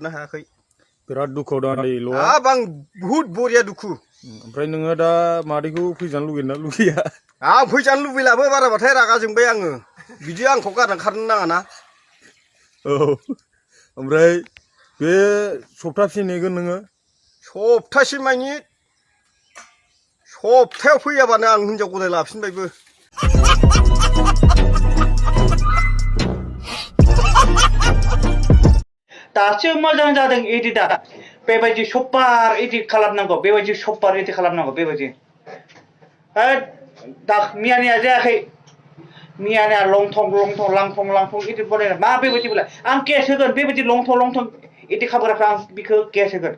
ना हायाखै बिराद दुखुआव दं आदै ल'आ हाब आं बुहुद बरिया दुखु ओमफ्राय नोङो दा मादैखौ फैजानो लुगैयोना लुगैया आं फैजानो लुबैलाबो बाराबाथाय रागा जोंबाय आङो बिदि आंखौ गारनानै खारनो नाङा ना औ ओमफ्राय बे सप्तासे नेगोन नोङो सप्तासे मानि सप्तायाव फैयाबानो आं हिनजाव गदाय लाफिनबायबो दासो मोजां जादों एडिटआ बेबायदि सपार एडिट खालामनांगौ बेबायदि सपार एडिट खालामनांगौ बेबायदि दा मियानिया जायाखै मियानिया लंथं लांथं एडिट बनायना मा बेबायदि बेलाय आं केस होगोन बेबायदि लंथं एडिट खालामग्राफ्रा आं बिखौ केस होगोन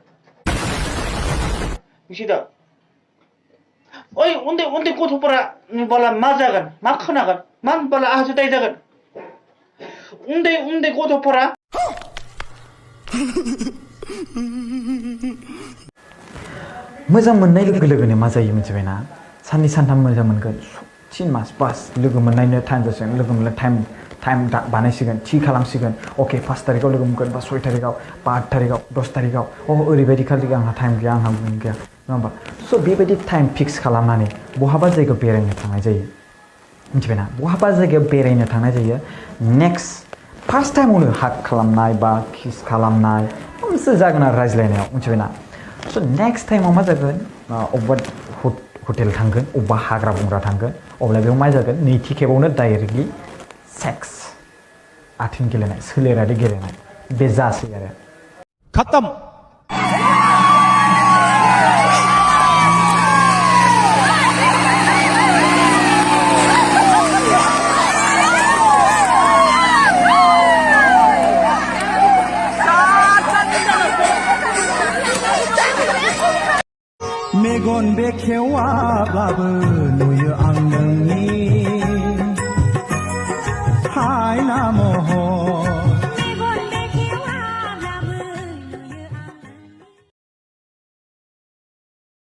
मिथिदों ओइ उन्दै गथ'फोरा नुबाला मा जागोन मा खोनागोन मा नुबाला आहासो दाय जागोन उन्दै गथ'फोरा मोजां मोननाय लोगो लोगोनो मा जायो मिथिबायना साननै सानथाम मोजां मोनगोन 3 मास बास लोगो मोननायनो टाइम जासिगोन लोगो मोननो टाइम बानायसिगोन थि खालामसिगोन अके 5 तारिखाव लोगो मोनगोन बा 6 तारिखाव बा 8 तारिखाव 10 तारिखाव ओरैबायदि खालि आंहा टाइम गैया आंहा गुबुन गैया नङा होमबा स' बेबायदि टाइम फिक्स खालामनानै बहाबा जायगायाव बेरायनो थांनाय जायो मिथिबायना बहाबा जायगायाव बेरायनो थांनाय जायो नेक्स्ट फार्स्ट टाइमावनो हाग खालामनाय बा किस खालामनाय मोनसे जागोन आरो रायज्लायनायाव मिथिबायना स' नेक्स्ट टाइमाव मा जागोन अबेबा हटेल थांगोन अबेबा हाग्रा बंग्रा थांगोन अब्ला बेयाव मा जागोन नैथि खेबावनो डाइरेक्टलि सेक्स आथिं गेलेनाय सोलेरारि गेलेनाय बे जासै आरो खत्म मेगन बेखेवाब्लाबो नुयो आं नोंनि